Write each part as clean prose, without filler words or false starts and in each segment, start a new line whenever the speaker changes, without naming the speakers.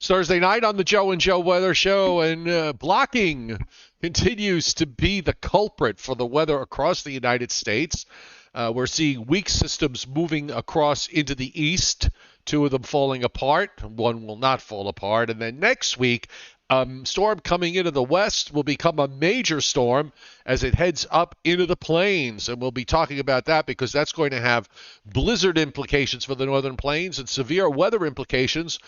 It's Thursday night on the Joe and Joe Weather Show, and blocking continues to be the culprit for the weather across the United States. We're seeing weak systems moving across into the east, two of them falling apart. One will not fall apart. And then next week, storm coming into the west will become a major storm as it heads up into the plains. And we'll be talking about that because that's going to have blizzard implications for the northern plains and severe weather implications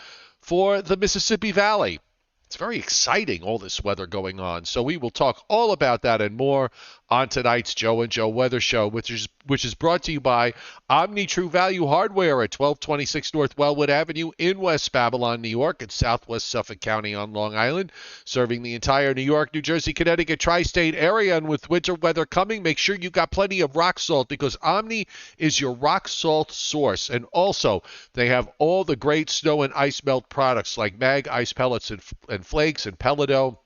for the Mississippi Valley. It's very exciting, all this weather going on. So we will talk all about that and more on tonight's Joe and Joe Weather Show, which is brought to you by Omni True Value Hardware at 1226 North Wellwood Avenue in West Babylon, New York, and Southwest Suffolk County on Long Island, serving the entire New York, New Jersey, Connecticut, tri-state area. And with winter weather coming, make sure you got plenty of rock salt because Omni is your rock salt source. And also, they have all the great snow and ice melt products like Mag Ice Pellets and Flakes and Pellido.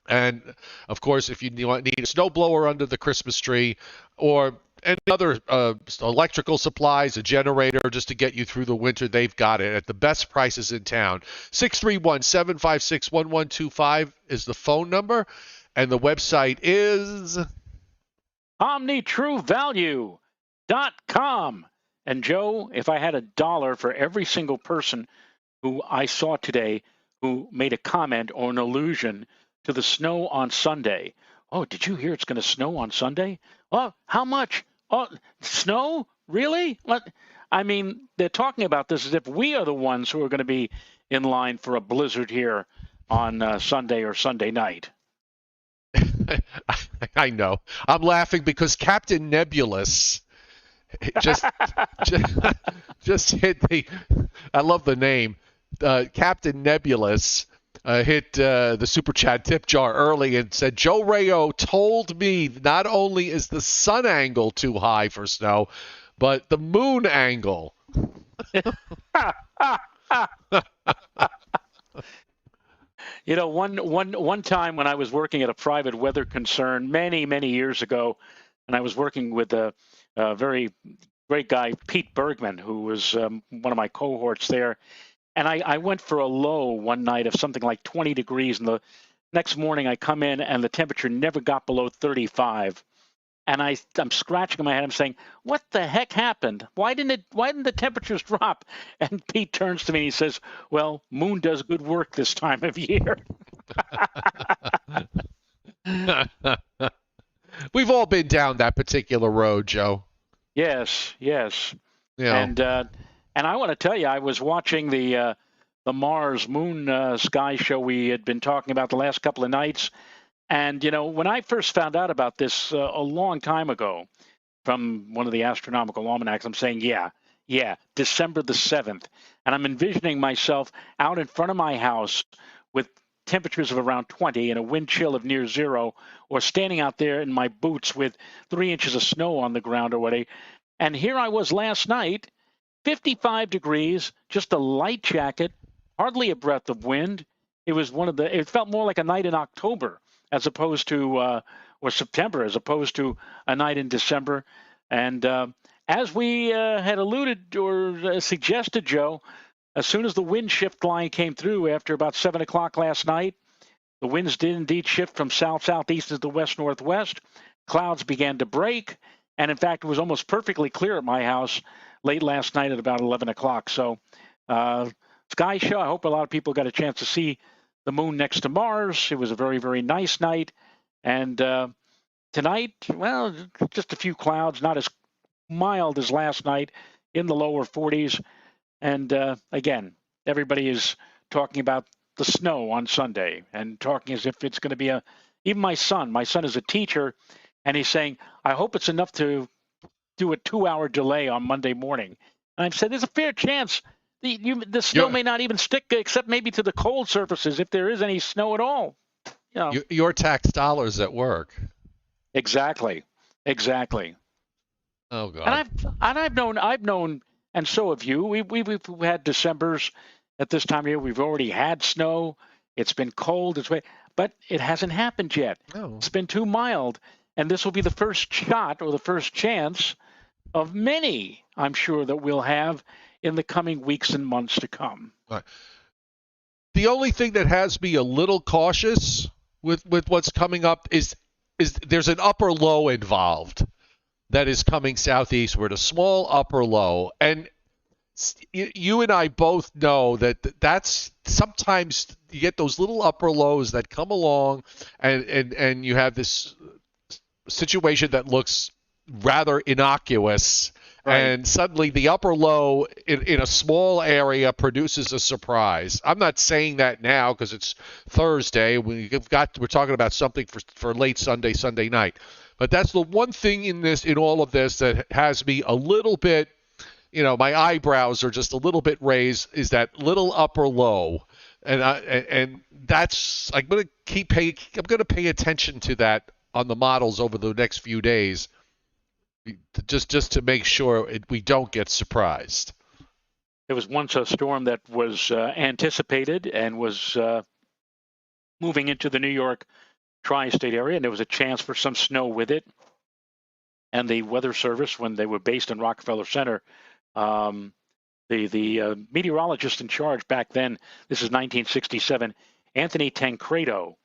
And, of course, if you need a snowblower under the Christmas tree or any other electrical supplies, a generator just to get you through the winter, they've got it at the best prices in town. 631-756-1125 is the phone number, and the website is
OmniTrueValue.com. And, Joe, if I had $1 for every single person who I saw today who made a comment or an allusion to the snow on Sunday. Oh, did you hear it's going to snow on Sunday? Oh, how much? Oh, snow? Really? I mean, they're talking about this as if we are the ones who are going to be in line for a blizzard here on Sunday or Sunday night.
I know. I'm laughing because Captain Nebulous just hit the. I love the name. Captain Nebulous hit the Super Chat tip jar early and said, Joe Rayo told me not only is the sun angle too high for snow, but the moon angle.
You know, one time when I was working at a private weather concern many years ago, and I was working with a very great guy, Pete Bergman, who was one of my cohorts there. And I went for a low one night of something like 20 degrees. And the next morning I come in and the temperature never got below 35. And I'm scratching my head. I'm saying, what the heck happened? Why didn't the temperatures drop? And Pete turns to me and he says, well, moon does good work this time of year.
We've all been down that particular road, Joe.
Yes. Yeah. And I want to tell you, I was watching the Mars Moon Sky show we had been talking about the last couple of nights. And, you know, when I first found out about this a long time ago from one of the astronomical almanacs, I'm saying, yeah, December the 7th. And I'm envisioning myself out in front of my house with temperatures of around 20 and a wind chill of near zero, or standing out there in my boots with 3 inches of snow on the ground or whatever. And here I was last night. 55 degrees, just a light jacket, hardly a breath of wind. It was it felt more like a night in October as opposed to, or September, as opposed to a night in December. And as we had alluded or suggested, Joe, as soon as the wind shift line came through after about 7 o'clock last night, the winds did indeed shift from south-southeast to the west-northwest. Clouds began to break. And in fact, it was almost perfectly clear at my house late last night at about 11 o'clock. So sky show, I hope a lot of people got a chance to see the moon next to Mars. It was a very, very nice night. And tonight, well, just a few clouds, not as mild as last night, in the lower 40s. And again, everybody is talking about the snow on Sunday and talking as if it's going to be even my son is a teacher, and he's saying, I hope it's enough to do a 2-hour delay on Monday morning. And I've said there's a fair chance the snow may not even stick except maybe to the cold surfaces if there is any snow at all. You know.
Your tax dollars at work.
Exactly.
Oh God.
And I've known, and so have you. We've had Decembers at this time of year. We've already had snow. It's been cold. But it hasn't happened yet.
No.
It's been too mild. And this will be the first shot or the first chance of many, I'm sure, that we'll have in the coming weeks and months to come.
Right. The only thing that has me a little cautious with what's coming up is there's an upper low involved that is coming southeastward, a small upper low, and you and I both know that that's sometimes you get those little upper lows that come along, and you have this situation that looks rather innocuous, right, and suddenly the upper low in a small area produces a surprise. I'm not saying that now because it's Thursday. We're talking about something for late Sunday night. But that's the one thing in all of this that has me a little bit, my eyebrows are just a little bit raised, is that little upper low. And that's, I'm going to pay attention to that on the models over the next few days, just to make sure we don't get surprised.
There was once a storm that was anticipated and was moving into the New York tri-state area, and there was a chance for some snow with it. And the Weather Service, when they were based in Rockefeller Center, the meteorologist in charge back then, this is 1967, Anthony Tancredo,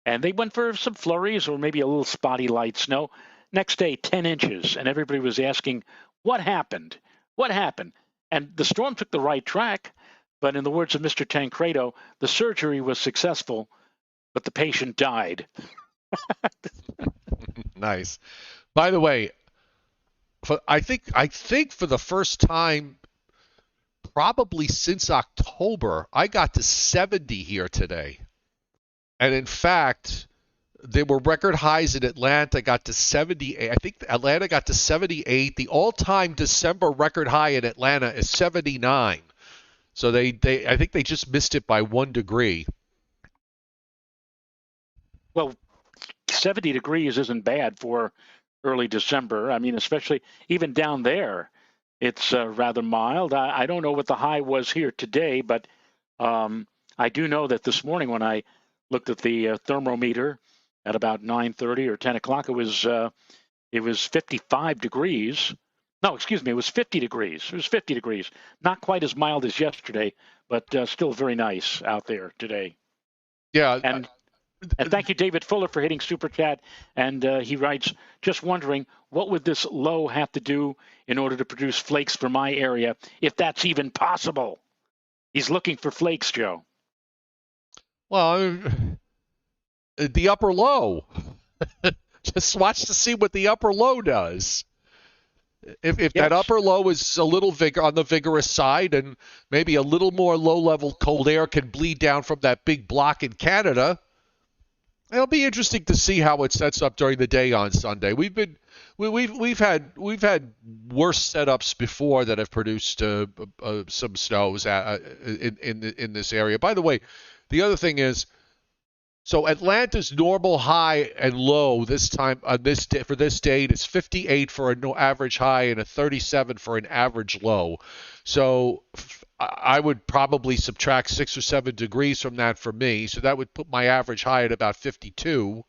and they went for some flurries or maybe a little spotty light snow. Next day, 10 inches, and everybody was asking, what happened? What happened? And the storm took the right track, but in the words of Mr. Tancredo, the surgery was successful, but the patient died.
Nice. By the way, I think for the first time probably since October, I got to 70 here today. And in fact, there were record highs in Atlanta, got to 78. I think Atlanta got to 78. The all-time December record high in Atlanta is 79. So I think they just missed it by 1 degree.
Well, 70 degrees isn't bad for early December. I mean, especially even down there, it's rather mild. I don't know what the high was here today, but I do know that this morning when I looked at the thermometer at about 9:30 or 10 o'clock, it was 55 degrees. No, excuse me, it was 50 degrees. It was 50 degrees. Not quite as mild as yesterday, but still very nice out there today.
Yeah.
And thank you, David Fuller, for hitting Super Chat. And he writes, just wondering, what would this low have to do in order to produce flakes for my area, if that's even possible? He's looking for flakes, Joe.
Well, the upper low. Just watch to see what the upper low does. If yes, that upper low is a little on the vigorous side and maybe a little more low-level cold air can bleed down from that big block in Canada, it'll be interesting to see how it sets up during the day on Sunday. We've had worse setups before that have produced some snows in this area. By the way, the other thing is, so Atlanta's normal high and low this time on this day, for this date is 58 for an average high and a 37 for an average low. So I would probably subtract 6 or 7 degrees from that for me. So that would put my average high at about 51,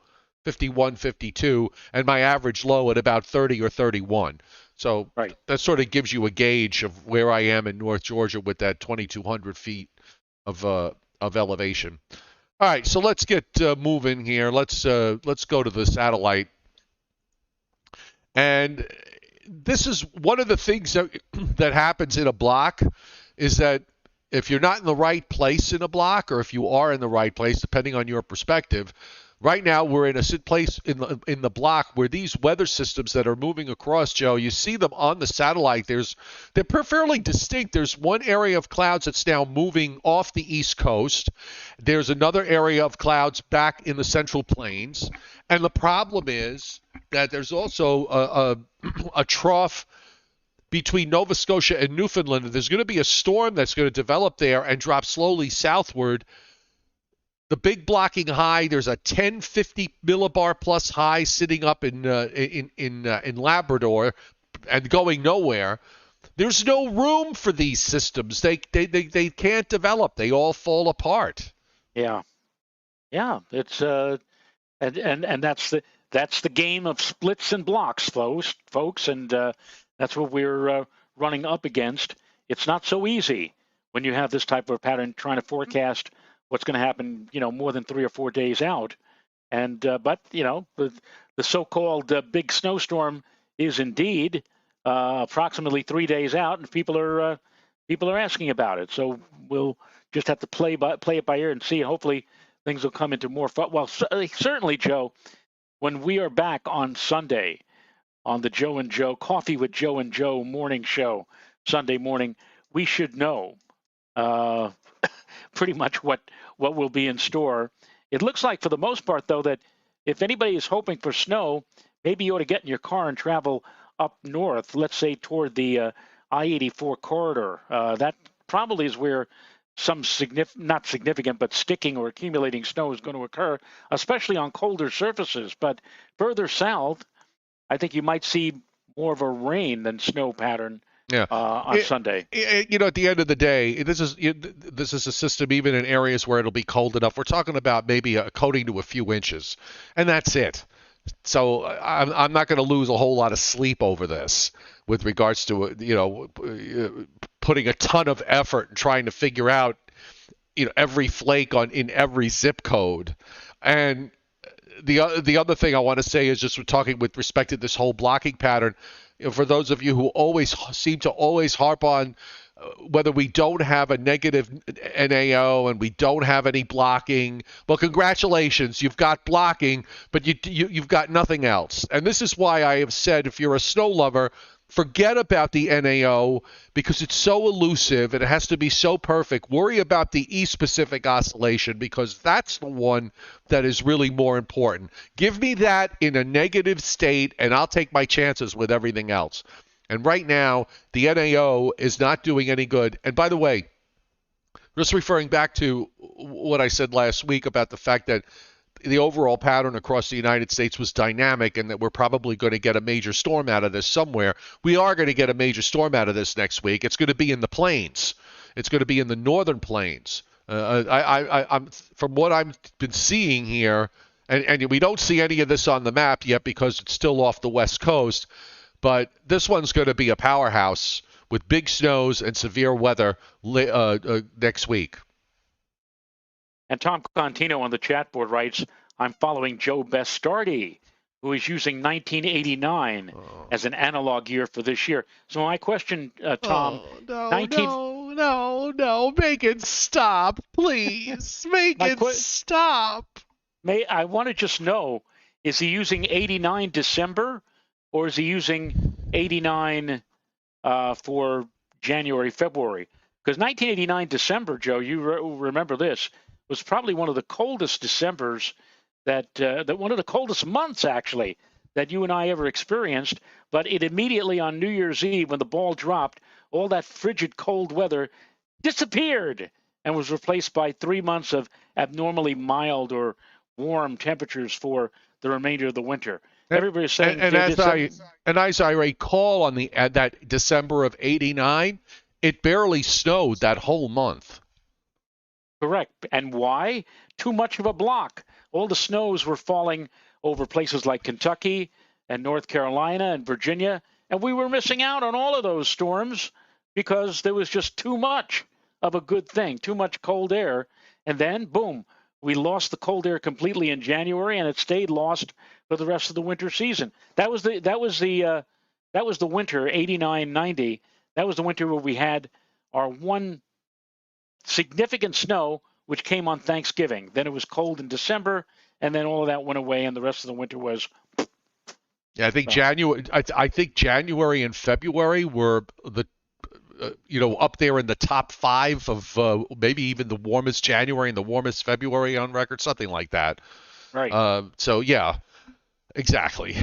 52, and my average low at about 30 or 31. So right, that sort of gives you a gauge of where I am in North Georgia with that 2,200 feet of elevation. All right, so let's get moving here. Let's go to the satellite. And this is one of the things that happens in a block is that if you're not in the right place in a block, or if you are in the right place, depending on your perspective, right now we're in a place in the block where these weather systems that are moving across, Joe, you see them on the satellite. They're fairly distinct. There's one area of clouds that's now moving off the East Coast. There's another area of clouds back in the Central Plains. And the problem is that there's also a trough between Nova Scotia and Newfoundland. There's going to be a storm that's going to develop there and drop slowly southward. The big blocking high, there's a 1050 millibar plus high sitting up in Labrador and going nowhere. There's no room for these systems. They can't develop. They all fall apart.
Yeah. It's and that's the game of splits and blocks, folks, and that's what we're running up against. It's not so easy when you have this type of pattern trying to forecast what's going to happen, more than 3 or 4 days out. And but the so-called big snowstorm is indeed approximately 3 days out, and people are asking about it. So we'll just have to play it by ear and see. Hopefully, things will come into more. Well, certainly, Joe, when we are back on Sunday on the Joe and Joe Coffee with Joe and Joe morning show Sunday morning, we should know pretty much what will be in store. It looks like, for the most part, though, that if anybody is hoping for snow, maybe you ought to get in your car and travel up north, let's say toward the I-84 corridor. That probably is where some not significant, but sticking or accumulating snow is going to occur, especially on colder surfaces. But further south, I think you might see more of a rain than snow pattern on Sunday.
At the end of the day, this is a system even in areas where it'll be cold enough. We're talking about maybe a coating to a few inches, and that's it. So I'm not going to lose a whole lot of sleep over this with regards to putting a ton of effort and trying to figure out every flake in every zip code. And the other thing I want to say is, just talking with respect to this whole blocking pattern, for those of you who always seem to harp on whether we don't have a negative NAO and we don't have any blocking, well, congratulations, you've got blocking, but you've got nothing else. And this is why I have said, if you're a snow lover, forget about the NAO, because it's so elusive and it has to be so perfect. Worry about the East Pacific Oscillation, because that's the one that is really more important. Give me that in a negative state, and I'll take my chances with everything else. And right now, the NAO is not doing any good. And by the way, just referring back to what I said last week about the fact that the overall pattern across the United States was dynamic, and that we're probably going to get a major storm out of this somewhere. We are going to get a major storm out of this next week. It's going to be in the plains. It's going to be in the northern plains. I'm from what I've been seeing here, and we don't see any of this on the map yet because it's still off the West Coast, but this one's going to be a powerhouse with big snows and severe weather next week.
And Tom Contino on the chat board writes, I'm following Joe Bastardi, who is using 1989 as an analog year for this year. So my question, Tom...
No, make it stop, please. Make it stop.
I want to just know, is he using 89 December, or is he using 89 for January, February? Because 1989 December, Joe, you remember this, was probably one of the coldest Decembers that one of the coldest months, actually, that you and I ever experienced. But it immediately, on New Year's Eve, when the ball dropped, all that frigid cold weather disappeared and was replaced by 3 months of abnormally mild or warm temperatures for the remainder of the winter. Everybody's saying,
and as I recall, on that December of '89, it barely snowed that whole month.
Correct. And why? Too much of a block. All the snows were falling over places like Kentucky and North Carolina and Virginia, and we were missing out on all of those storms because there was just too much of a good thing, too much cold air. And then, boom, we lost the cold air completely in January, and it stayed lost for the rest of the winter season. That was the winter, 89-90. That was the winter where we had our one significant snow, which came on Thanksgiving. Then it was cold in December, and then all of that went away, and the rest of the winter was...
Yeah, I think January and February were up there in the top 5 of maybe even the warmest January and the warmest February on record, something like that.
Right.
So yeah, exactly.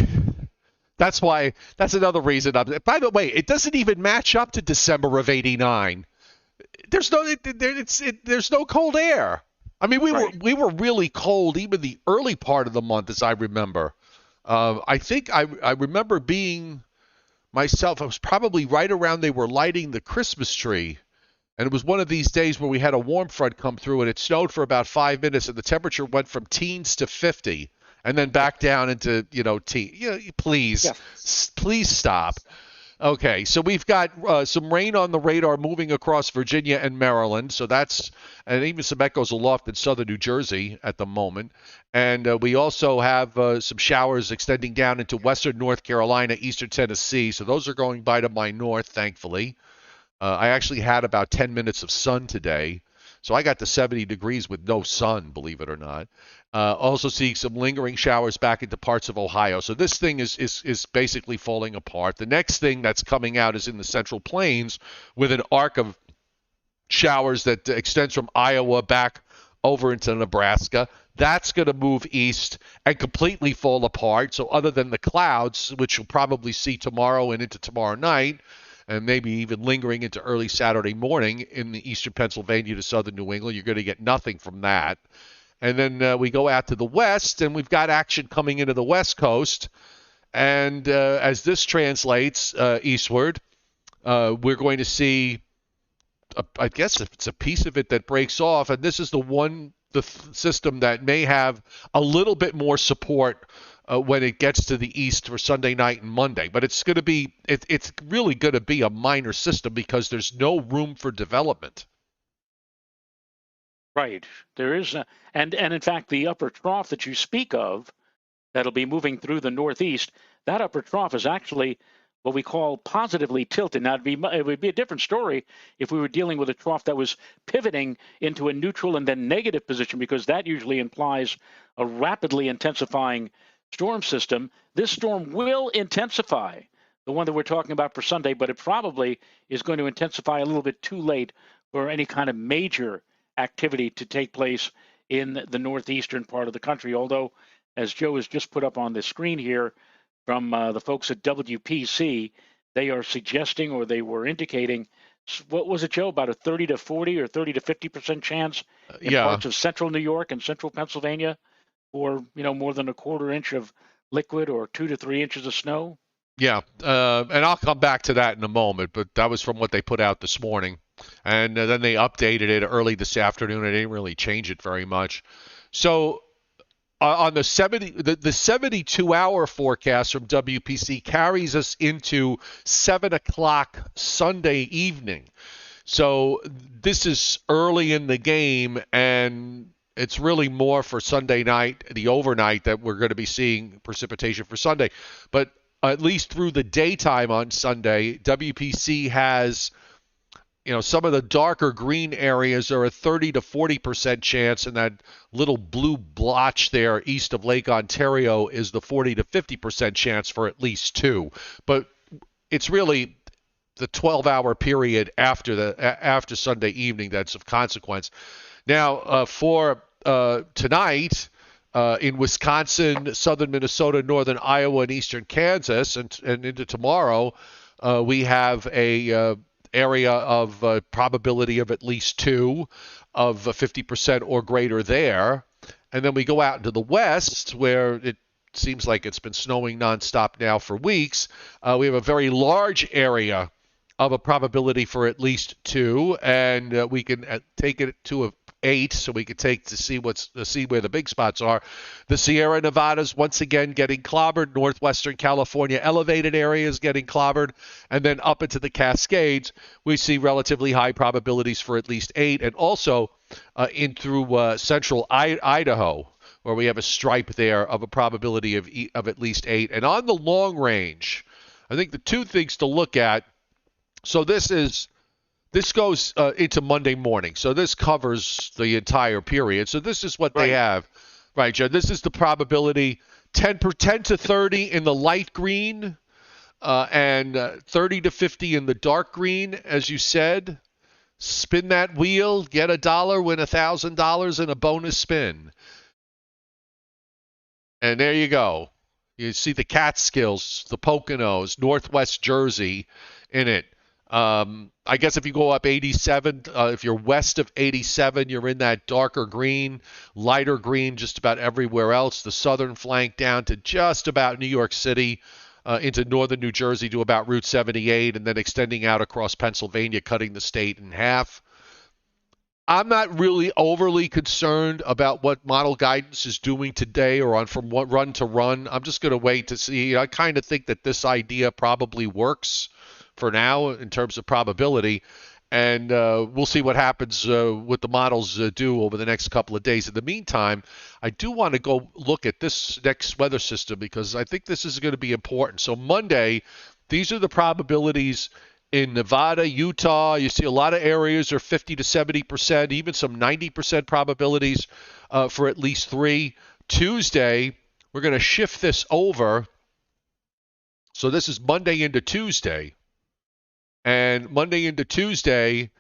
That's another reason. By the way, it doesn't even match up to December of '89. There's no cold air. I mean, we were really cold even the early part of the month, as I remember. I think I remember being myself. I was probably right around they were lighting the Christmas tree, and it was one of these days where we had a warm front come through, and it snowed for about 5 minutes, and the temperature went from teens to 50, and then back down into please stop. Okay, so we've got some rain on the radar moving across Virginia and Maryland. So and even some echoes aloft in southern New Jersey at the moment. And we also have some showers extending down into western North Carolina, eastern Tennessee. So those are going by to my north, thankfully. I actually had about 10 minutes of sun today. So I got to 70 degrees with no sun, believe it or not. Also seeing some lingering showers back into parts of Ohio. So this thing is basically falling apart. The next thing that's coming out is in the Central Plains with an arc of showers that extends from Iowa back over into Nebraska. That's going to move east and completely fall apart. So other than the clouds, which you'll probably see tomorrow and into tomorrow night, and maybe even lingering into early Saturday morning in the eastern Pennsylvania to southern New England, you're going to get nothing from that. And then we go out to the west, and we've got action coming into the west coast. And as this translates eastward, we're going to see, I guess it's a piece of it that breaks off. And this is the system that may have a little bit more support when it gets to the east for Sunday night and Monday. But it's going to be, it's really going to be a minor system because there's no room for development.
Right. There is, and in fact, the upper trough that you speak of, that'll be moving through the northeast, that upper trough is actually what we call positively tilted. Now, it would be a different story if we were dealing with a trough that was pivoting into a neutral and then negative position, because that usually implies a rapidly intensifying storm system. This storm will intensify, the one that we're talking about for Sunday, but it probably is going to intensify a little bit too late for any kind of major activity to take place in the northeastern part of the country. Although, as Joe has just put up on the screen here from the folks at WPC, they are suggesting, or they were indicating, what was it, Joe, about a 30 to 40 or 30 to 50% chance in parts of central New York and central Pennsylvania for, more than a quarter inch of liquid or 2 to 3 inches of snow?
Yeah, and I'll come back to that in a moment, but that was from what they put out this morning. And then they updated it early this afternoon. I didn't really change it very much. So on the 72-hour forecast from WPC carries us into 7 o'clock Sunday evening. So this is early in the game, and it's really more for Sunday night, the overnight, that we're going to be seeing precipitation for Sunday. But at least through the daytime on Sunday, WPC has, some of the darker green areas are a 30 to 40% chance, and that little blue blotch there east of Lake Ontario is the 40 to 50% chance for at least 2. But it's really the 12-hour period after Sunday evening that's of consequence. Now, for tonight, in Wisconsin, southern Minnesota, northern Iowa, and eastern Kansas, and into tomorrow, we have a area of probability of at least 2 of 50% or greater there. And then we go out into the west, where it seems like it's been snowing nonstop now for weeks. We have a very large area of a probability for at least 2, and we can take it to 8, so we could see where the big spots are. The Sierra Nevadas once again getting clobbered, northwestern California elevated areas getting clobbered, and then up into the Cascades we see relatively high probabilities for at least 8, and also in through central Idaho, where we have a stripe there of a probability of at least 8. And on the long range, I think the two things to look at. So this goes into Monday morning. So this covers the entire period. So this is what they have. Right, Joe? This is the probability 10 to 30 in the light green and 30 to 50 in the dark green, as you said. Spin that wheel, get $1, win $1,000 in a bonus spin. And there you go. You see the Catskills, the Poconos, Northwest Jersey in it. I guess if you go up 87, if you're west of 87, you're in that darker green, lighter green just about everywhere else. The southern flank down to just about New York City, into northern New Jersey to about Route 78, and then extending out across Pennsylvania, cutting the state in half. I'm not really overly concerned about what model guidance is doing today or on from what run to run. I'm just going to wait to see. I kind of think that this idea probably works for now in terms of probability, and we'll see what happens what the models do over the next couple of days. In the meantime, I do want to go look at this next weather system because I think this is going to be important. So Monday, these are the probabilities in Nevada, Utah. You see a lot of areas are 50 to 70%, even some 90% probabilities for at least 3. Tuesday, we're going to shift this over. So this is Monday into Tuesday. And Monday into Tuesday,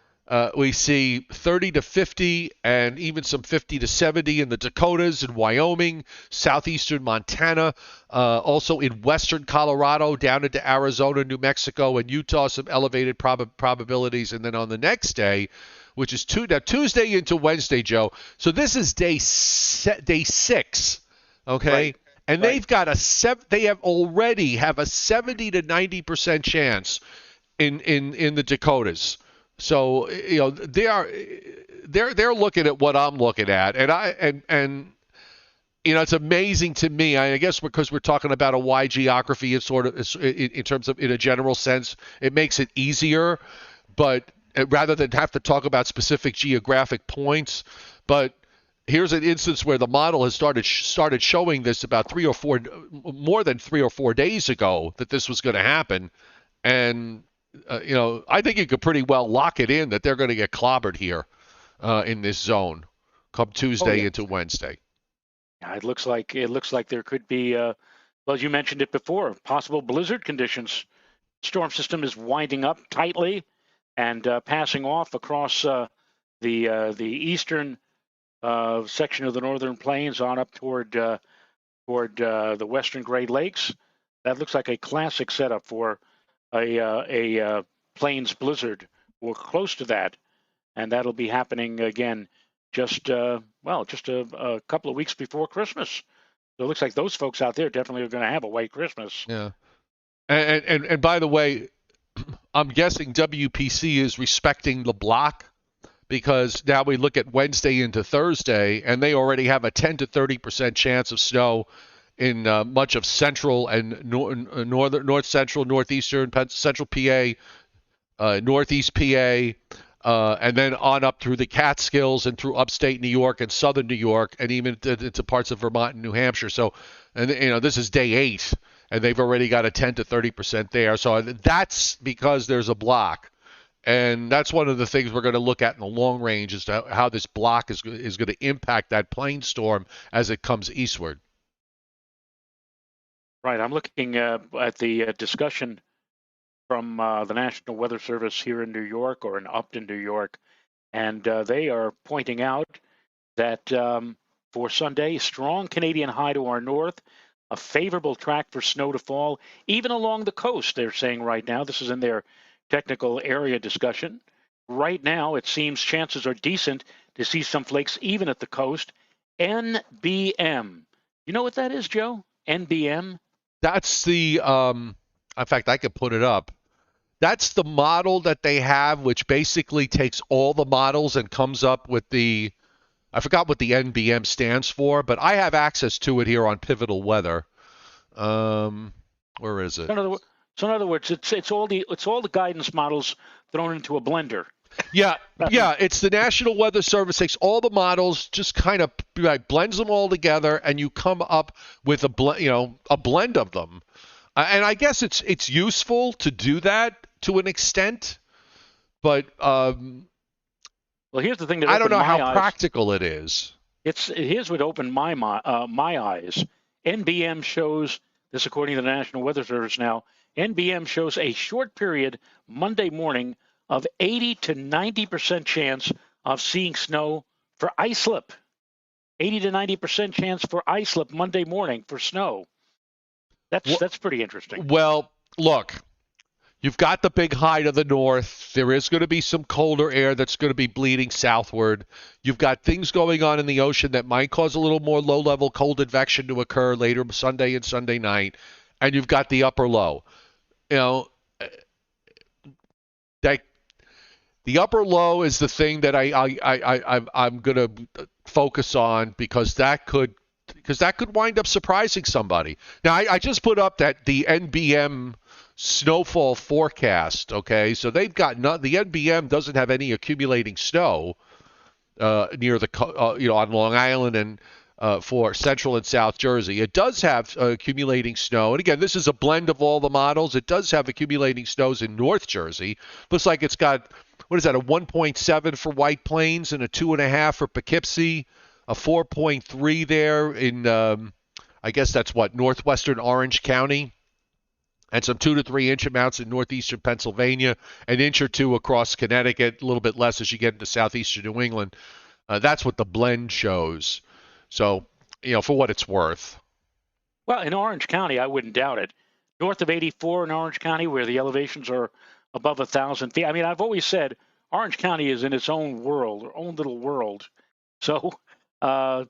we see 30 to 50 and even some 50 to 70 in the Dakotas and Wyoming, southeastern Montana, also in western Colorado, down into Arizona, New Mexico, and Utah, some elevated probabilities. And then on the next day, which is Tuesday into Wednesday, Joe. So this is day 6, okay?
Right.
And they've got they have already have a 70 to 90% chance in the Dakotas. So they're looking at what I'm looking at, and it's amazing to me. I guess because we're talking about a wide geography, it's sort of in terms of in a general sense, it makes it easier, but rather than have to talk about specific geographic points, but here's an instance where the model has started showing this about more than 3 or 4 days ago that this was going to happen, and I think you could pretty well lock it in that they're going to get clobbered here in this zone come Tuesday into Wednesday.
Yeah, it looks like there could be, well, you mentioned it before, possible blizzard conditions. Storm system is winding up tightly and passing off across the eastern section of the northern plains on up toward the western Great Lakes. That looks like a classic setup for a plains blizzard or close to that, and that'll be happening again just a couple of weeks before Christmas. So it looks like those folks out there definitely are going to have a white Christmas.
Yeah, and by the way, I'm guessing WPC is respecting the block because now we look at Wednesday into Thursday, and they already have a 10 to 30% chance of snow in much of central and north central, northeastern, central PA, northeast PA, and then on up through the Catskills and through upstate New York and southern New York, and even into parts of Vermont and New Hampshire. So, and this is day 8, and they've already got a 10 to 30% there. So that's because there's a block. And that's one of the things we're going to look at in the long range as to how this block is going to impact that plain storm as it comes eastward.
Right. I'm looking at the discussion from the National Weather Service here in New York or in Upton, New York, and they are pointing out that for Sunday, strong Canadian high to our north, a favorable track for snow to fall, even along the coast, they're saying right now. This is in their technical area discussion. Right now, it seems chances are decent to see some flakes even at the coast. NBM. You know what that is, Joe? NBM?
That's the, in fact, I could put it up. That's the model that they have, which basically takes all the models and comes up with I forgot what the NBM stands for, but I have access to it here on Pivotal Weather. Where is it?
So in other words, it's all the guidance models thrown into a blender.
Yeah, it's the National Weather Service takes all the models, just kind of blends them all together, and you come up with a blend of them. And I guess it's useful to do that to an extent, but
well, here's the thing that
I don't know how
eyes.
Practical it is.
Here's what opened my eyes. NBM shows this, according to the National Weather Service now. NBM shows a short period Monday morning of 80 to 90% chance of seeing snow for ice slip. 80 to 90% chance for ice slip Monday morning for snow. That's pretty interesting.
Well, look, you've got the big high to the north. There is going to be some colder air that's going to be bleeding southward. You've got things going on in the ocean that might cause a little more low-level cold advection to occur later Sunday and Sunday night. And you've got the upper low. The upper low is the thing that I'm going to focus on because that could wind up surprising somebody. Now I just put up that the NBM snowfall forecast. Okay, so they've got the NBM doesn't have any accumulating snow near the on Long Island and for Central and South Jersey. It does have accumulating snow, and again, this is a blend of all the models. It does have accumulating snows in North Jersey. Looks like it's got, what is that, a 1.7 for White Plains and a 2.5 for Poughkeepsie, a 4.3 there in I guess that's what, northwestern Orange County, and some 2 to 3 inch amounts in northeastern Pennsylvania, an inch or two across Connecticut, a little bit less as you get into southeastern New England. That's what the blend shows. So, for what it's worth.
Well, in Orange County, I wouldn't doubt it. North of 84 in Orange County, where the elevations are above 1,000 feet. I mean, I've always said Orange County is in its own world, or own little world. So it's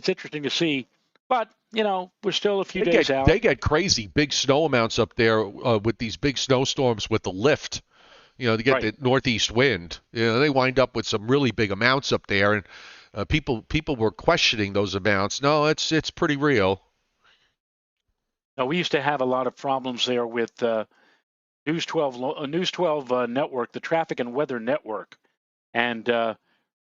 interesting to see. But, we're still a few days out.
They get crazy big snow amounts up there with these big snowstorms with the lift. To get the northeast wind. They wind up with some really big amounts up there, and people were questioning those amounts. No, it's pretty real.
Now, we used to have a lot of problems there with News 12 network, the Traffic and Weather Network, and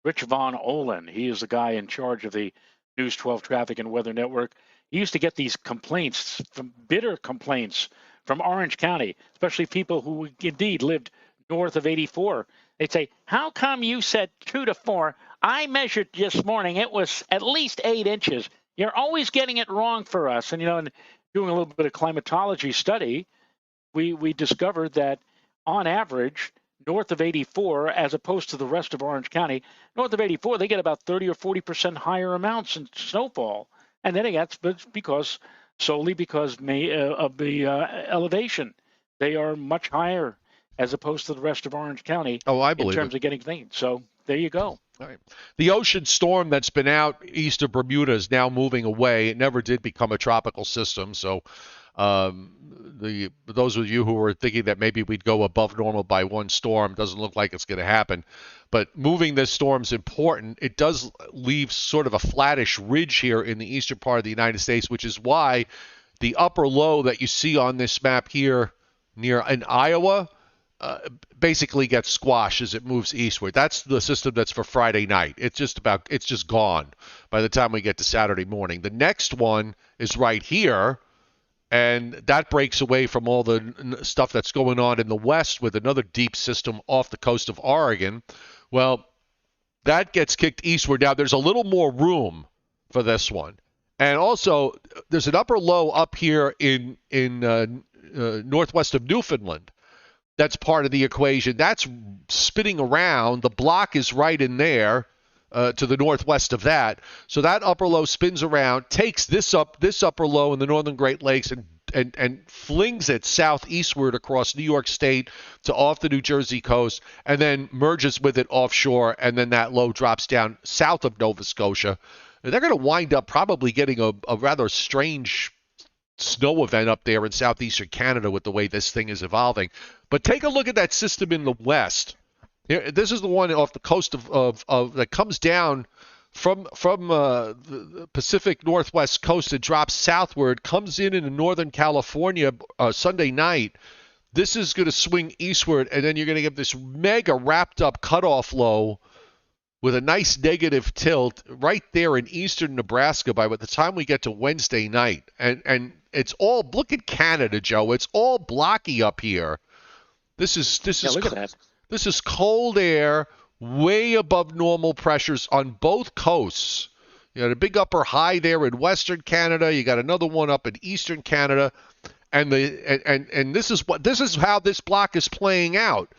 Rich Von Olin. He is the guy in charge of the News 12 Traffic and Weather Network. He used to get these complaints, bitter complaints from Orange County, especially people who indeed lived north of 84. They'd say, how come you said 2 to 4? I measured this morning. It was at least 8 inches. You're always getting it wrong for us. And, and doing a little bit of climatology study, we discovered that on average, north of 84, as opposed to the rest of Orange County, north of 84, they get about 30 or 40% higher amounts in snowfall. And then that's solely because of the elevation. They are much higher as opposed to the rest of Orange County in terms of getting things. So there you go.
All right. The ocean storm that's been out east of Bermuda is now moving away. It never did become a tropical system. So those of you who were thinking that maybe we'd go above normal by one storm, doesn't look like it's going to happen. But moving this storm is important. It does leave sort of a flattish ridge here in the eastern part of the United States, which is why the upper low that you see on this map here in Iowa basically gets squashed as it moves eastward. That's the system that's for Friday night. It's just gone by the time we get to Saturday morning. The next one is right here, and that breaks away from all the stuff that's going on in the west with another deep system off the coast of Oregon. Well, that gets kicked eastward. Now, there's a little more room for this one. And also, there's an upper low up here in northwest of Newfoundland. That's part of the equation. That's spinning around. The block is right in there to the northwest of that. So that upper low spins around, takes this upper low in the northern Great Lakes and flings it southeastward across New York State to off the New Jersey coast, and then merges with it offshore, and then that low drops down south of Nova Scotia. And they're going to wind up probably getting a rather strange snow event up there in southeastern Canada with the way this thing is evolving. But take a look at that system in the west. Here, this is the one off the coast of that comes down from the Pacific Northwest coast and drops southward, comes in Northern California Sunday night. This is going to swing eastward, and then you're going to get this mega wrapped up cutoff low with a nice negative tilt right there in eastern Nebraska by the time we get to Wednesday night. And it's all, look at Canada, Joe. It's all blocky up here. This is
look at that.
This is cold air, way above normal pressures on both coasts. You got a big upper high there in western Canada. You got another one up in eastern Canada, and this is how this block is playing out.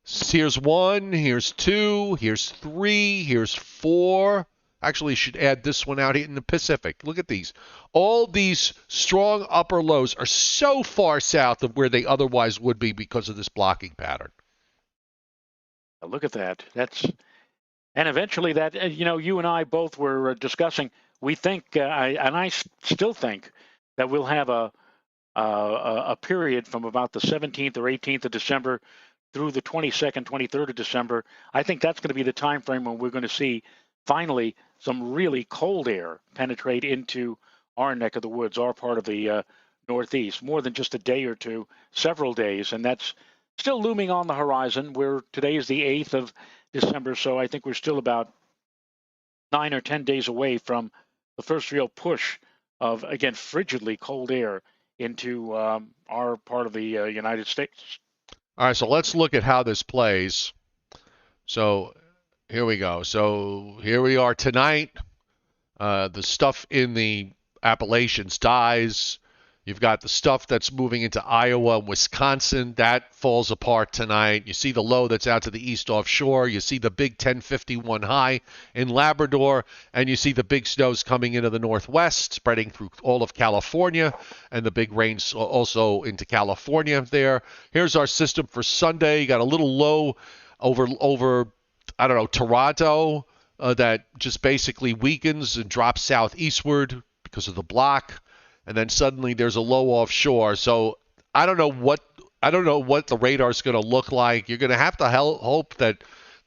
Here's 1, here's 2, here's 3, here's 4. Actually, you should add this one out here in the Pacific. Look at these. All these strong upper lows are so far south of where they otherwise would be because of this blocking pattern.
Look at that. And eventually that, you and I both were discussing, we think, I still think that we'll have a period from about the 17th or 18th of December through the 22nd, 23rd of December, I think that's going to be the time frame when we're going to see finally some really cold air penetrate into our neck of the woods, our part of the Northeast, more than just a day or two, several days. And that's still looming on the horizon. Today is the 8th of December, so I think we're still about 9 or 10 days away from the first real push of, again, frigidly cold air into our part of the United States.
All right, so let's look at how this plays. So here we go. So here we are tonight. The stuff in the Appalachians dies. You've got the stuff that's moving into Iowa and Wisconsin. That falls apart tonight. You see the low that's out to the east offshore. You see the big 1051 high in Labrador. And you see the big snows coming into the northwest, spreading through all of California. And the big rains also into California there. Here's our system for Sunday. You got a little low over I don't know, Toronto that just basically weakens and drops southeastward because of the block. And then suddenly there's a low offshore. So I don't know what the radar is going to look like. You're going to have to hope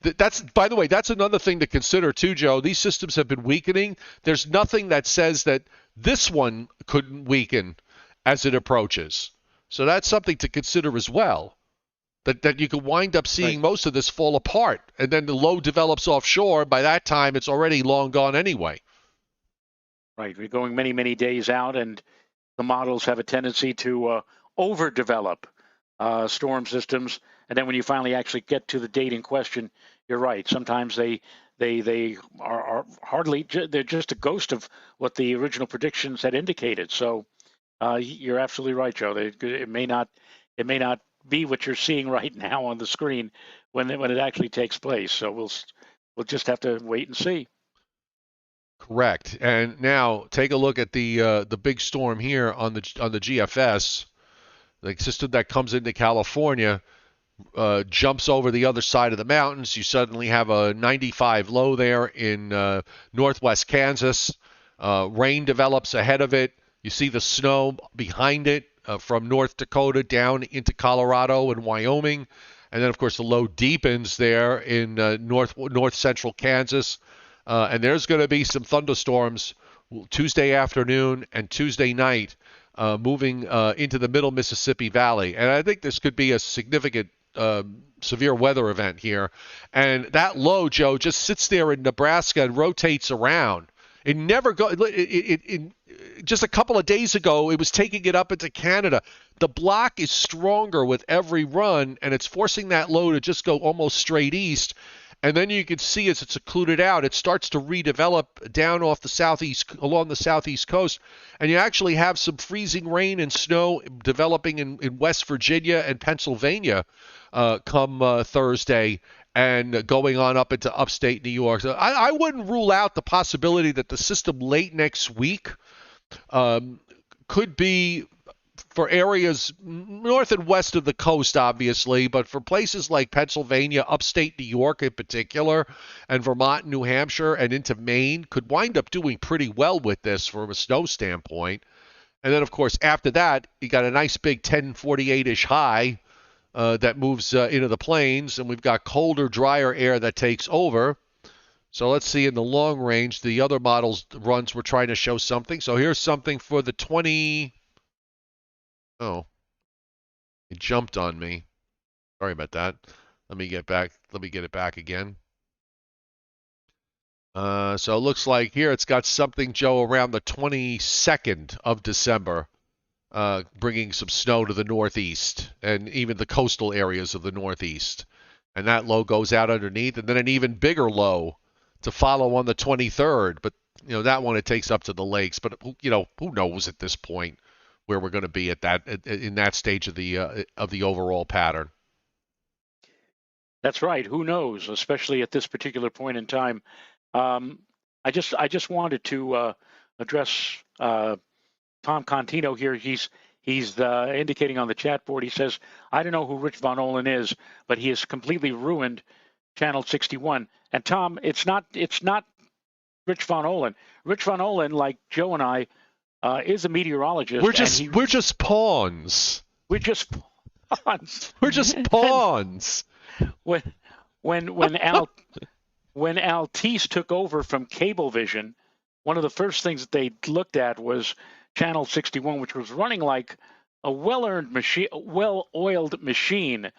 that's, by the way, that's another thing to consider too, Joe. These systems have been weakening. There's nothing that says that this one couldn't weaken as it approaches. So that's something to consider as well. That you could wind up seeing most of this fall apart, and then the low develops offshore. By that time, it's already long gone anyway.
Right. We're going many, many days out, and the models have a tendency to overdevelop storm systems. And then when you finally actually get to the date in question, you're right. Sometimes they are hardly, they're just a ghost of what the original predictions had indicated. So you're absolutely right, Joe. It may not be what you're seeing right now on the screen when it actually takes place. So we'll just have to wait and see.
Correct. And now take a look at the big storm here on the GFS. The system that comes into California jumps over the other side of the mountains. You suddenly have a 95 low there in northwest Kansas. Rain develops ahead of it. You see the snow behind it from North Dakota down into Colorado and Wyoming. And then, of course, the low deepens there in north central Kansas. And there's going to be some thunderstorms Tuesday afternoon and Tuesday night moving into the middle Mississippi Valley. And I think this could be a significant severe weather event here. And that low, Joe, just sits there in Nebraska and rotates around. It never goes. Just a couple of days ago, it was taking it up into Canada. The block is stronger with every run, and it's forcing that low to just go almost straight east. And then you can see as it's occluded out, it starts to redevelop down off the along the southeast coast. And you actually have some freezing rain and snow developing in West Virginia and Pennsylvania come Thursday and going on up into upstate New York. So I wouldn't rule out the possibility that the system late next week could be for areas north and west of the coast, obviously, but for places like Pennsylvania, upstate New York in particular, and Vermont, New Hampshire, and into Maine, could wind up doing pretty well with this from a snow standpoint. And then, of course, after that, you got a nice big 1048-ish high that moves into the plains, and we've got colder, drier air that takes over. So let's see in the long range, the other models runs were trying to show something. So here's something for the 20. Oh, it jumped on me. Sorry about that. Let me get it back again. So it looks like here it's got something, Joe, around the 22nd of December, bringing some snow to the northeast and even the coastal areas of the northeast. And that low goes out underneath, and then an even bigger low to follow on the 23rd. But, that one it takes up to the lakes. But, who knows at this point where we're going to be in that stage of the overall pattern.
That's right. Who knows, especially at this particular point in time. I just wanted to address Tom Contino here. He's indicating on the chat board. He says, "I don't know who Rich Von Olen is, but he has completely ruined Channel 61." And Tom, it's not Rich Von Olen. Rich Von Olen, like Joe and I, is a meteorologist.
We're just pawns.
pawns.
We're just pawns.
when when Altice took over from Cablevision, one of the first things that they looked at was Channel 61, which was running like a well-oiled machine.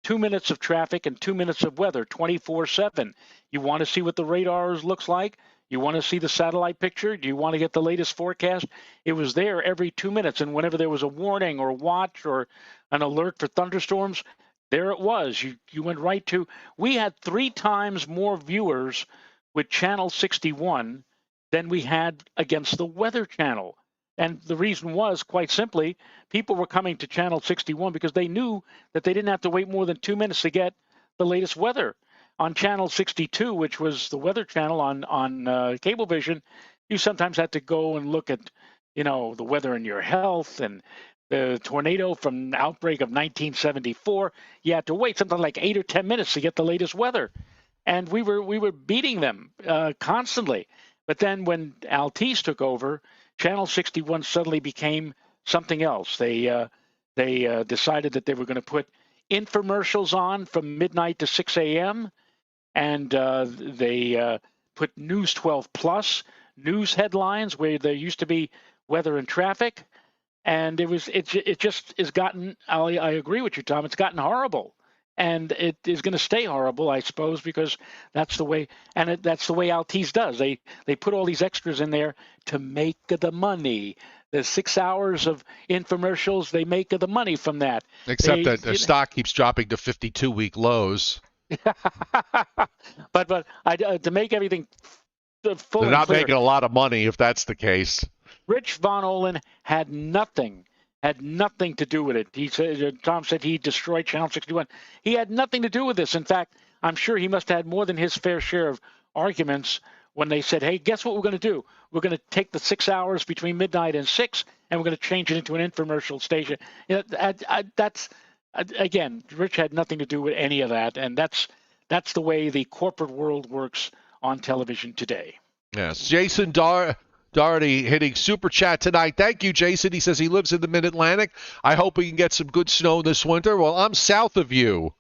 2 minutes of traffic and 2 minutes of weather, 24/7. You want to see what the radars looks like? You want to see the satellite picture? Do you want to get the latest forecast? It was there every 2 minutes, and whenever there was a warning or a watch or an alert for thunderstorms, there it was. You went right to. We had 3 times more viewers with Channel 61 than we had against the Weather Channel. And the reason was, quite simply, people were coming to Channel 61 because they knew that they didn't have to wait more than 2 minutes to get the latest weather. On Channel 62, which was the Weather Channel on Cablevision, you sometimes had to go and look at, the weather in your health and the tornado from the outbreak of 1974. You had to wait something like 8 or 10 minutes to get the latest weather. And we were beating them constantly. But then when Altice took over, Channel 61 suddenly became something else. They decided that they were going to put infomercials on from midnight to 6 a.m. And they put News 12 Plus, news headlines where there used to be weather and traffic. And it just has gotten, I agree with you, Tom, it's gotten horrible. And it is going to stay horrible, I suppose, because that's the way, that's the way Altice does. They put all these extras in there to make the money. The 6 hours of infomercials, they make the money from that.
Except that their stock keeps dropping to 52-week lows.
but to make everything full,
they're not making a lot of money if that's the case.
Rich Von Olin had nothing to do with it. He said, Tom said he destroyed Channel 61. He had nothing to do with this. In fact, I'm sure he must have had more than his fair share of arguments when they said, hey, guess what we're going to do? We're going to take the 6 hours between midnight and 6, and we're going to change it into an infomercial station. That's, again, Rich had nothing to do with any of that, and that's the way the corporate world works on television today.
Yes. Jason Doherty hitting Super Chat tonight. Thank you, Jason. He says he lives in the Mid-Atlantic. I hope we can get some good snow this winter. Well, I'm south of you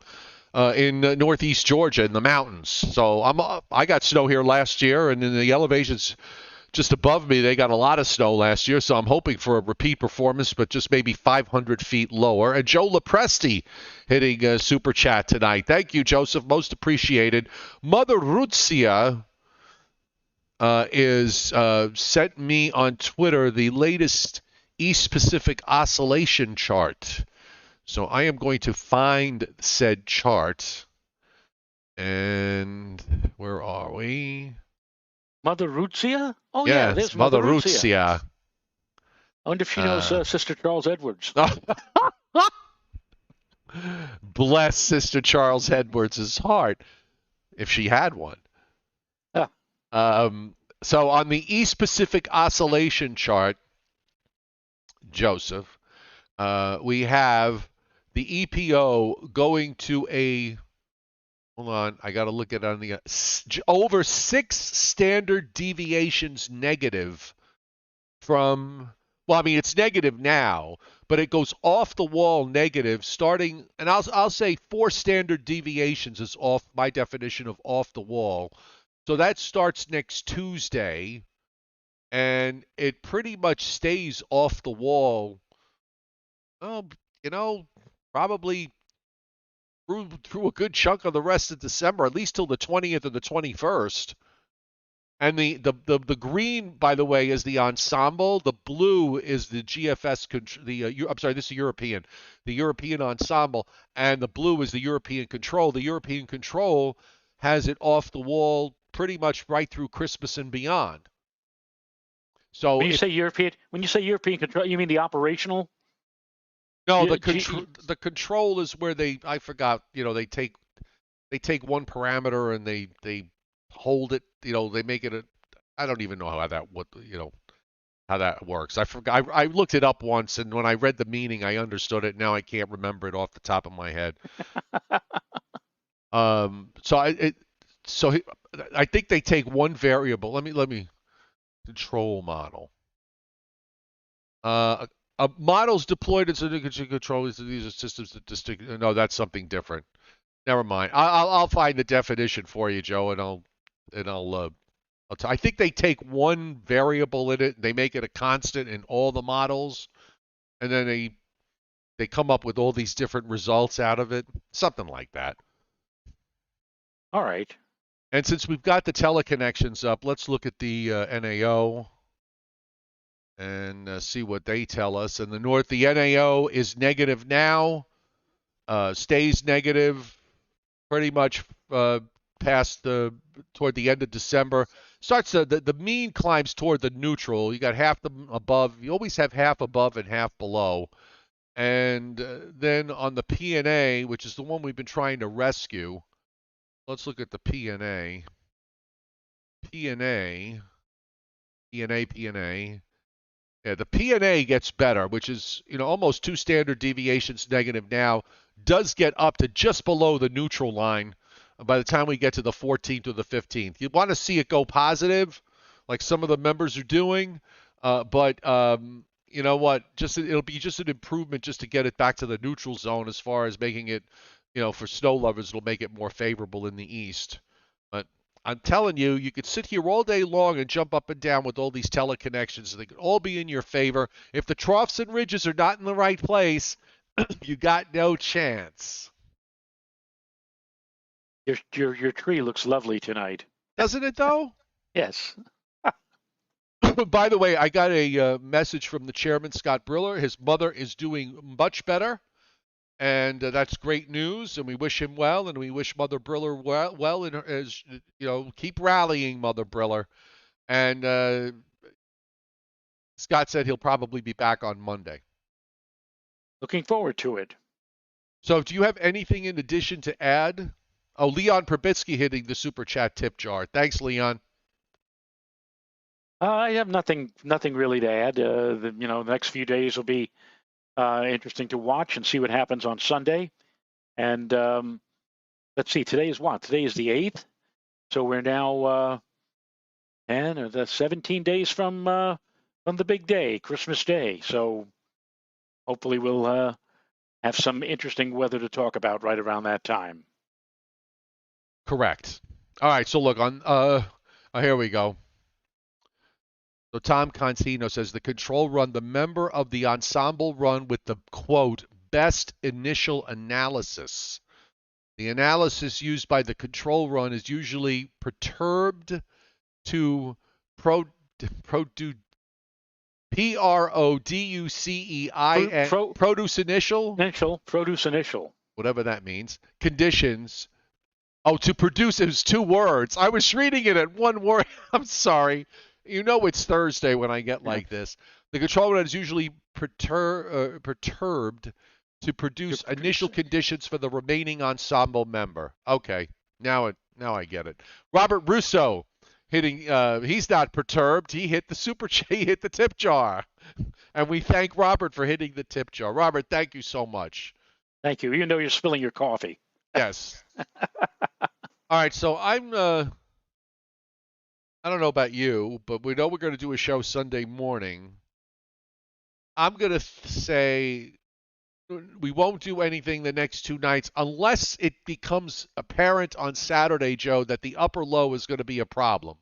in northeast Georgia in the mountains. So I got snow here last year, and in the elevations just above me, they got a lot of snow last year. So I'm hoping for a repeat performance, but just maybe 500 feet lower. And Joe Lopresti hitting Super Chat tonight. Thank you, Joseph. Most appreciated. Mother Ruzia sent me on Twitter the latest East Pacific oscillation chart. So I am going to find said chart. And where are we?
Mother Ruzia? Oh,
yes,
yeah, there's
Mother Ruzia.
I wonder if she knows Sister Charles Edwards.
Bless Sister Charles Edwards' heart, if she had one. So on the East Pacific oscillation chart, Joseph, we have the EPO going to hold on, I got to look at it on the, over 6 standard deviations negative from, well, I mean, it's negative now, but it goes off the wall negative starting, and I'll say 4 standard deviations is off my definition of off the wall. So that starts next Tuesday, and it pretty much stays off the wall, probably through a good chunk of the rest of December, at least till the 20th or the 21st. And the green, by the way, is the ensemble. The blue is the GFS. I'm sorry, this is European. The European ensemble, and the blue is the European control. The European control has it off the wall pretty much right through Christmas and beyond. So
when you say European control, you mean the operational?
No, the control is where I forgot, they take one parameter and they hold it, they make it I don't even know how that works. I forgot. I looked it up once, and when I read the meaning, I understood it. Now I can't remember it off the top of my head. So I think they take one variable. Let me control model. Models deployed as a control. These are systems that distinct. No, that's something different. Never mind. I'll find the definition for you, Joe, and I think they take one variable in it, and they make it a constant in all the models, and then they come up with all these different results out of it, something like that.
All right.
And since we've got the teleconnections up, let's look at the NAO and see what they tell us. In the north, the NAO is negative now, stays negative pretty much past toward the end of December. Starts the mean climbs toward the neutral. You got half the above. You always have half above and half below. And then on the PNA, which is the one we've been trying to rescue, let's look at the PNA. PNA. Yeah, the PNA gets better, which is almost 2 standard deviations negative now. Does get up to just below the neutral line by the time we get to the 14th or the 15th. You want to see it go positive, like some of the members are doing, but you know what? It'll be just an improvement just to get it back to the neutral zone as far as making it, for snow lovers, it'll make it more favorable in the east. But I'm telling you, you could sit here all day long and jump up and down with all these teleconnections. They could all be in your favor. If the troughs and ridges are not in the right place, you got no chance.
Your tree looks lovely tonight.
Doesn't it, though?
Yes.
By the way, I got a message from the chairman, Scott Briller. His mother is doing much better, and that's great news. And we wish him well, and we wish Mother Briller well. And as keep rallying, Mother Briller. And Scott said he'll probably be back on Monday.
Looking forward to it.
So, do you have anything in addition to add? Oh, Leon Probitsky hitting the super chat tip jar. Thanks, Leon.
I have nothing really to add. The next few days will be interesting to watch and see what happens on Sunday. And let's see, today is what? Today is the 8th. So we're now 10 or 17 days from the big day, Christmas Day. So hopefully we'll have some interesting weather to talk about right around that time.
Correct. All right, so look, here we go. So Tom Contino says the control run, the member of the ensemble run with the, quote, best initial analysis. The analysis used by the control run is usually perturbed to produce
produce initial.
Whatever that means. Conditions. Oh, to produce, it was 2 words. I was reading it at 1 word. I'm sorry. It's Thursday when I get like this. The control run is usually perturbed to produce initial conditions for the remaining ensemble member. Okay, now I get it. Robert Russo hitting. He's not perturbed. He hit he hit the tip jar, and we thank Robert for hitting the tip jar. Robert, thank you so much.
Thank you. Even though you're spilling your coffee.
Yes. All right, so I don't know about you, but we know we're going to do a show Sunday morning. I'm going to say we won't do anything the next 2 nights unless it becomes apparent on Saturday, Joe, that the upper low is going to be a problem.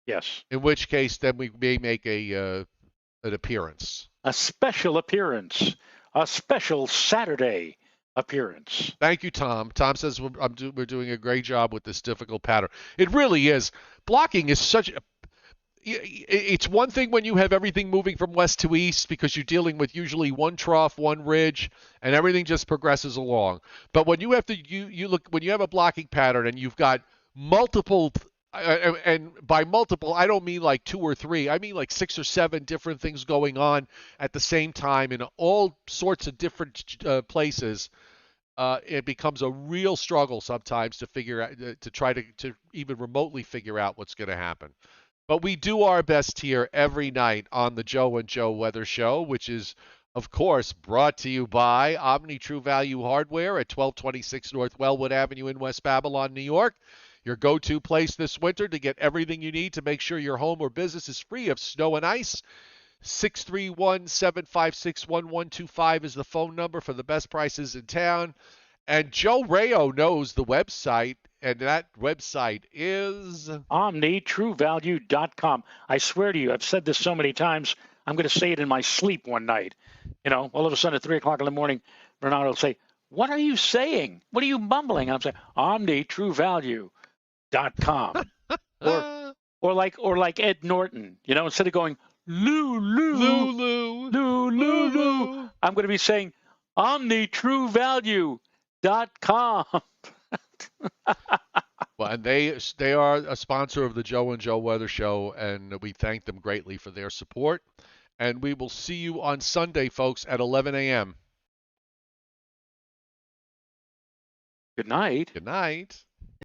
Yes.
In which case, then we may make an appearance.
A special appearance. A special Saturday appearance.
Thank you, Tom. Tom says we're doing a great job with this difficult pattern. It really is. Blocking is it's one thing when you have everything moving from west to east because you're dealing with usually one trough, one ridge, and everything just progresses along. But when you have when you have a blocking pattern and you've got multiple, and by multiple, I don't mean like 2 or 3. I mean like 6 or 7 different things going on at the same time in all sorts of different places. It becomes a real struggle sometimes to figure out, to try to even remotely figure out what's going to happen. But we do our best here every night on the Joe and Joe Weather Show, which is, of course, brought to you by Omni True Value Hardware at 1226 North Wellwood Avenue in West Babylon, New York. Your go-to place this winter to get everything you need to make sure your home or business is free of snow and ice. 631-756-1125 is the phone number for the best prices in town. And Joe Rayo knows the website, and that website is
OmniTrueValue.com. I swear to you, I've said this so many times, I'm going to say it in my sleep one night. All of a sudden at 3 o'clock in the morning, Bernardo will say, "What are you saying? What are you mumbling?" And I'm saying, OmniTrueValue.com. or like Ed Norton, instead of going, Lulu, I'm going to be saying, OmniTrueValue.com.
Well, and they are a sponsor of the Joe and Joe Weather Show, and we thank them greatly for their support. And we will see you on Sunday, folks, at 11 a.m.
Good night.
Good night.